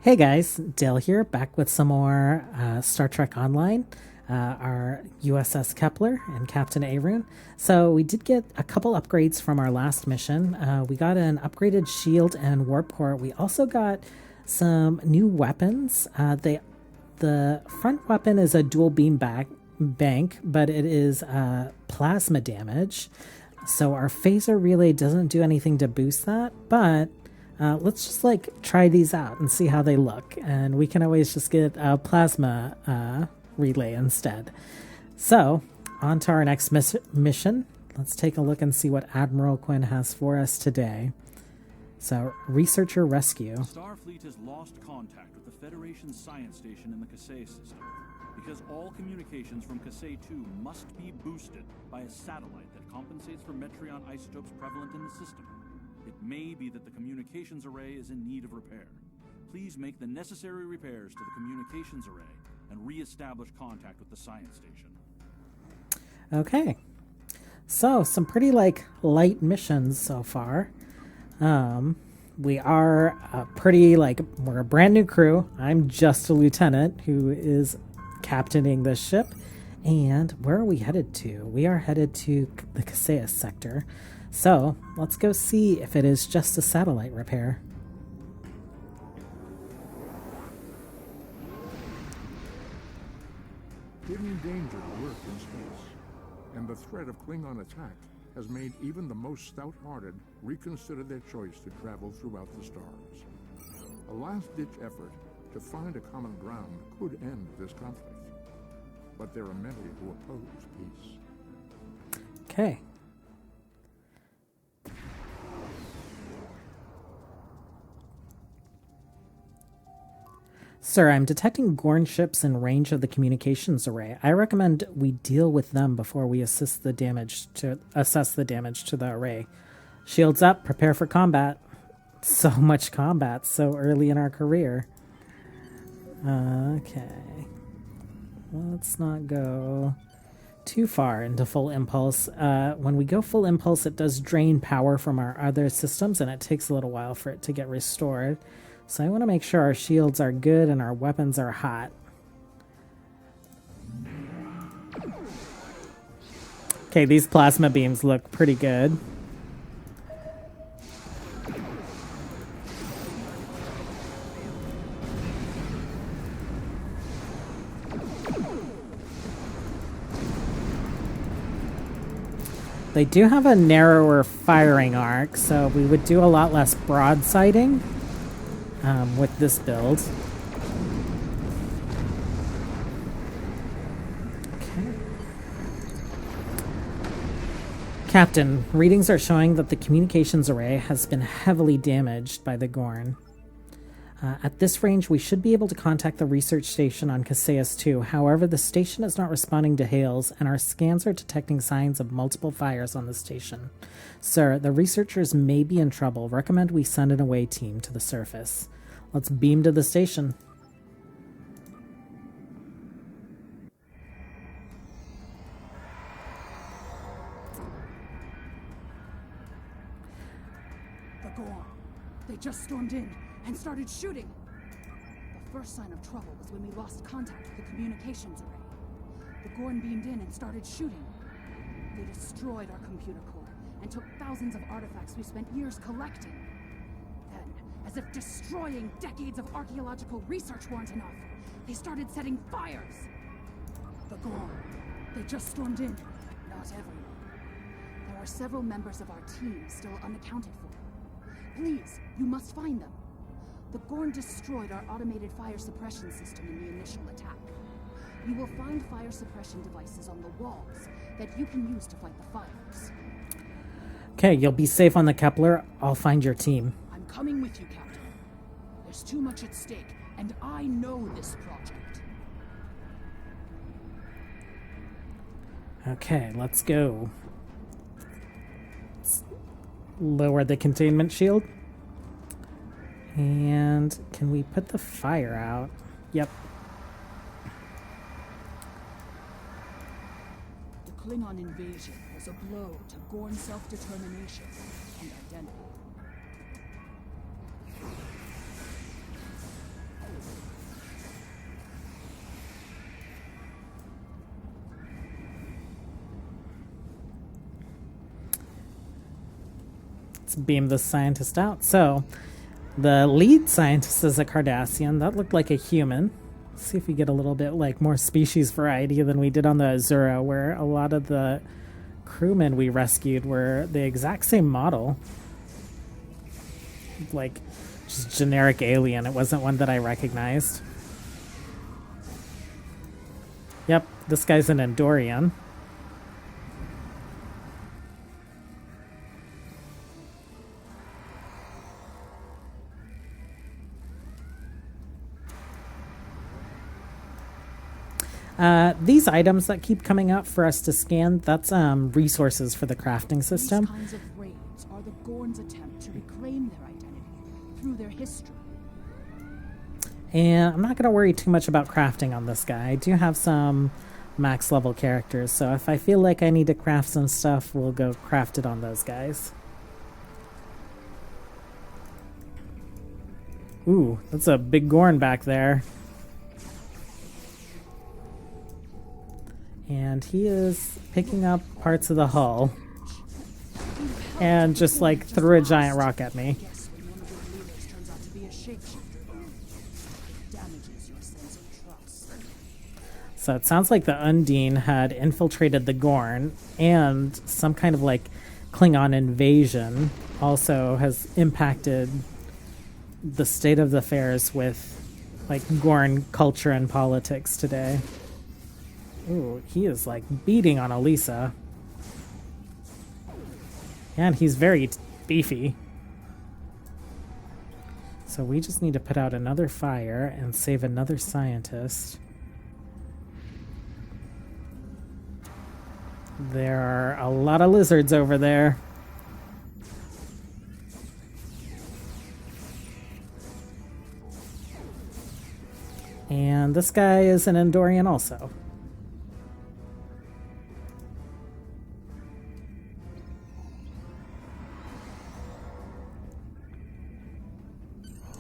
Hey guys, Dale here, back with some more Star Trek Online, our USS Kepler and Captain Arun. So we did get a couple upgrades from our last mission. We got an upgraded shield and warp core. We also got some new weapons. The front weapon is a dual beam bank, but it is plasma damage. So our phaser relay doesn't do anything to boost that, but let's just try these out and see how they look. And we can always just get a plasma relay instead. So on to our next mission. Let's take a look and see what Admiral Quinn has for us today. So researcher rescue. Starfleet has lost contact with the Federation's science station in the Kasei system because all communications from Kasei 2 must be boosted by a satellite that compensates for Metreon isotopes prevalent in the system. It may be that the communications array is in need of repair. Please make the necessary repairs to the communications array and re-establish contact with the science station. Okay. So, some pretty light missions so far. We are we're a brand new crew. I'm just a lieutenant who is captaining this ship. And where are we headed to? We are headed to the Kasei sector. So, let's go see if it is just a satellite repair. Hidden danger lurk in space, and the threat of Klingon attack has made even the most stout-hearted reconsider their choice to travel throughout the stars. A last-ditch effort to find a common ground could end this conflict, but there are many who oppose peace. Okay. Sir, I'm detecting Gorn ships in range of the communications array. I recommend we deal with them before we assess the damage to the array. Shields up, prepare for combat. So much combat so early in our career. Okay. Let's not go too far into full impulse. When we go full impulse, it does drain power from our other systems, and it takes a little while for it to get restored. So I want to make sure our shields are good and our weapons are hot. Okay, these plasma beams look pretty good. They do have a narrower firing arc, so we would do a lot less broadsiding with this build. Okay. Captain, readings are showing that the communications array has been heavily damaged by the Gorn. At this range, we should be able to contact the research station on Kasei 2. However, the station is not responding to hails, and our scans are detecting signs of multiple fires on the station. Sir, the researchers may be in trouble. Recommend we send an away team to the surface. Let's beam to the station. The Gorn. They just stormed in and started shooting. The first sign of trouble was when we lost contact with the communications array. The Gorn beamed in and started shooting. They destroyed our computer core and took thousands of artifacts we spent years collecting. Then, as if destroying decades of archaeological research weren't enough, they started setting fires. The Gorn. They just stormed in. Not everyone. There are several members of our team still unaccounted for. Please, you must find them. The Gorn destroyed our automated fire suppression system in the initial attack. You will find fire suppression devices on the walls that you can use to fight the fires. Okay, you'll be safe on the Kepler. I'll find your team. I'm coming with you, Captain. There's too much at stake, and I know this project. Okay, let's go. Let's lower the containment shield. And can we put the fire out? Yep. The Klingon invasion was a blow to Gorn self-determination and identity. let's beam this scientist out. So, the lead scientist is a Cardassian. That looked like a human. Let's see if we get a little bit like more species variety than we did on the Azura, where a lot of the crewmen we rescued were the exact same model. Like, just generic alien. It wasn't one that I recognized. Yep, this guy's an Andorian. These items that keep coming up for us to scan, that's resources for the crafting system. These kinds of raids are the Gorn's attempt to reclaim their identity through their history. And I'm not going to worry too much about crafting on this guy. I do have some max level characters, so if I feel like I need to craft some stuff, we'll go craft it on those guys. Ooh, that's a big Gorn back there. And he is picking up parts of the hull and just like threw a giant rock at me. So it sounds like the Undine had infiltrated the Gorn, and some kind of like Klingon invasion also has impacted the state of the affairs with like Gorn culture and politics today. Ooh, he is like beating on Elisa. And he's very beefy. So we just need to put out another fire and save another scientist. There are a lot of lizards over there. And this guy is an Andorian also.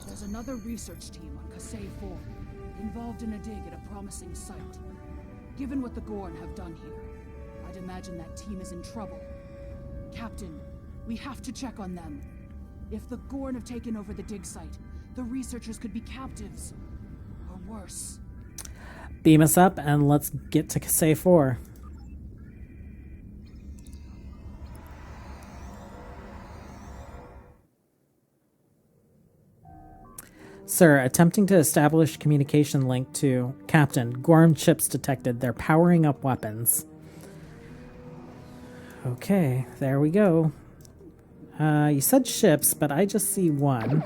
There's another research team on Kasei 4, involved in a dig at a promising site. Given what the Gorn have done here, I'd imagine that team is in trouble. Captain, we have to check on them. If the Gorn have taken over the dig site, the researchers could be captives. Or worse. Beam us up and let's get to Kasei 4. Sir, attempting to establish communication link to Captain. Gorn ships detected. They're powering up weapons. Okay, there we go. You said ships, but I just see one.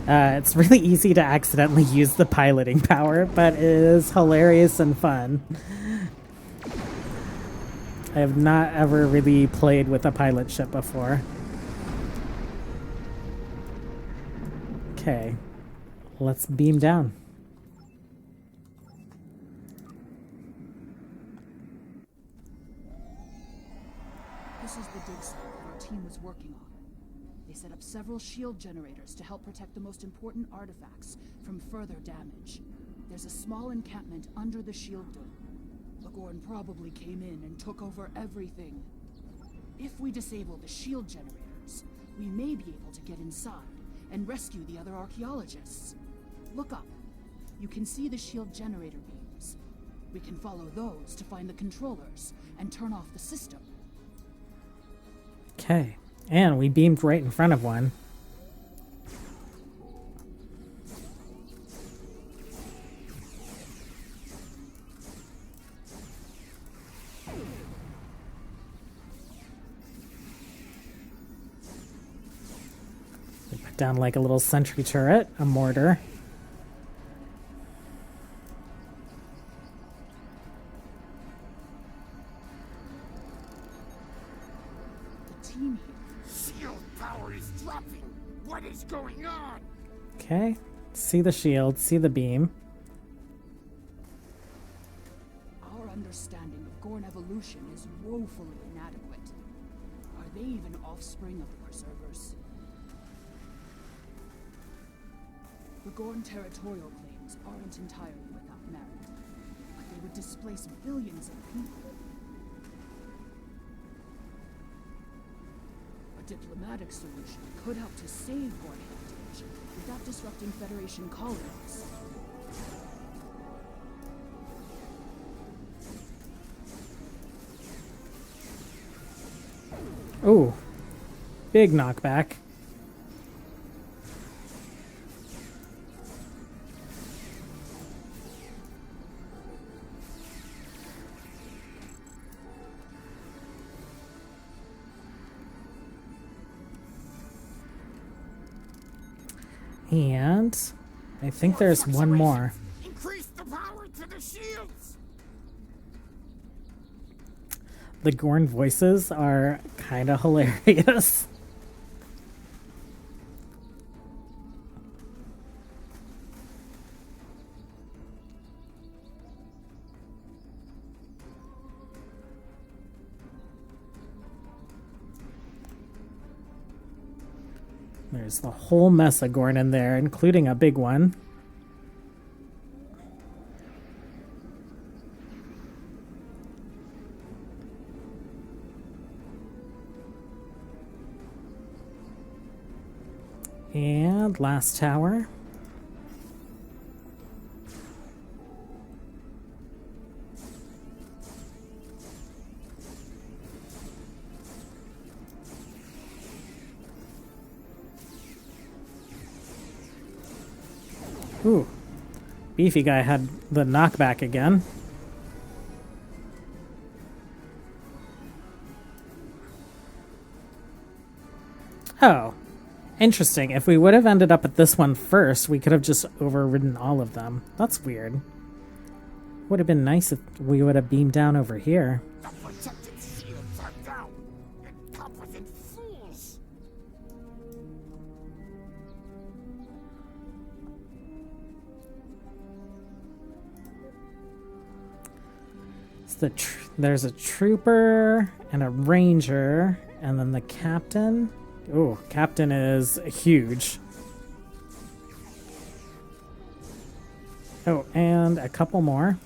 It's really easy to accidentally use the piloting power, but it is hilarious and fun. I have not ever really played with a pilot ship before. Okay, let's beam down. This is the dig site that our team was working on. They set up several shield generators to help protect the most important artifacts from further damage. There's a small encampment under the shield dome. The Gorn probably came in and took over everything. If we disable the shield generators, we may be able to get inside and rescue the other archaeologists. Look up. You can see the shield generator beams. We can follow those to find the controllers and turn off the system. Okay, and we beamed right in front of one. We put down like a little sentry turret, a mortar. Team here. Shield power is dropping. What is going on? Okay, see the shield, see the beam. Our understanding of Gorn evolution is woefully inadequate. Are they even offspring of the Preservers? The Gorn territorial claim isotopes aren't entirely without merit, but they would displace billions of people. A diplomatic solution could help to save Gorn heritage without disrupting Federation colonies. Ooh, big knockback. And I think there's one more. Increase the power to the shields. The Gorn voices are kind of hilarious. There's the whole mess of Gorn in there, including a big one. And last tower. Ooh, beefy guy had the knockback again. Oh, interesting. If we would have ended up at this one first, we could have just overridden all of them. That's weird. Would have been nice if we would have beamed down over here. The protected shields are down. Incompetent fools. There's a trooper and a ranger, and then the captain. Oh, captain is huge. Oh, and a couple more.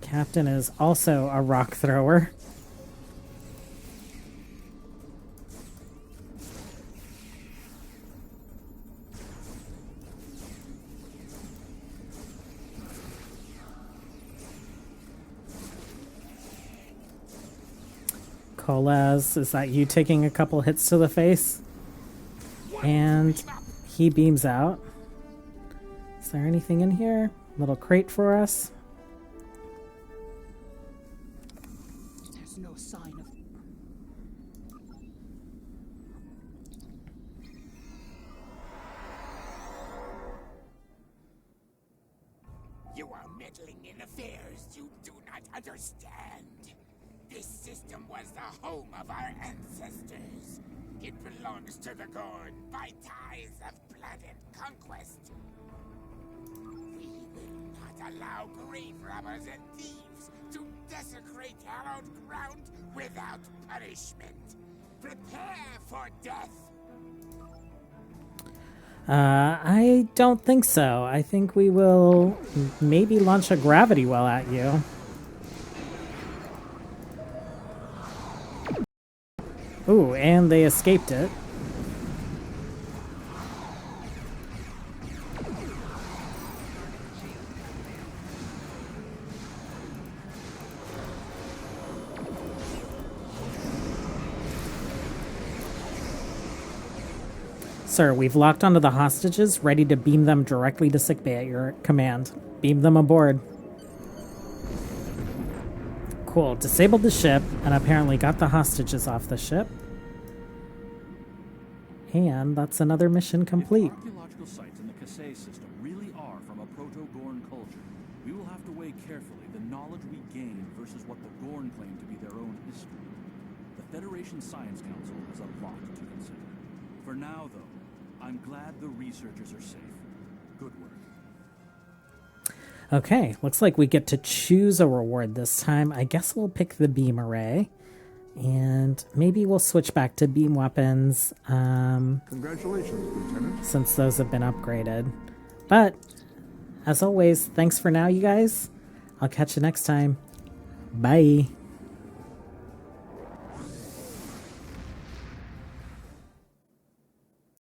Captain is also a rock thrower. Kolaz, is that you taking a couple hits to the face? And he beams out. Is there anything in here? Little crate for us. There's no sign of... You are meddling in affairs you do not understand. This system was the home of our ancestors. It belongs to the Gorn by ties of blood and conquest. We will not allow grave robbers and thieves to desecrate hallowed ground without punishment. Prepare for death. I don't think so. I think we will maybe launch a gravity well at you. Ooh, and they escaped it. Sir, we've locked onto the hostages, ready to beam them directly to sickbay at your command. Beam them aboard. Cool. Disabled the ship, and apparently got the hostages off the ship. And that's another mission complete. If archaeological sites in the Kasei system really are from a proto-Gorn culture, we will have to weigh carefully the knowledge we gain versus what the Gorn claim to be their own history. The Federation Science Council has a lot to consider. For now, though, I'm glad the researchers are safe. Good work. Okay, looks like we get to choose a reward this time. I guess we'll pick the beam array. And maybe we'll switch back to beam weapons Congratulations, Lieutenant. since those have been upgraded. But, as always, thanks for now, you guys. I'll catch you next time. Bye.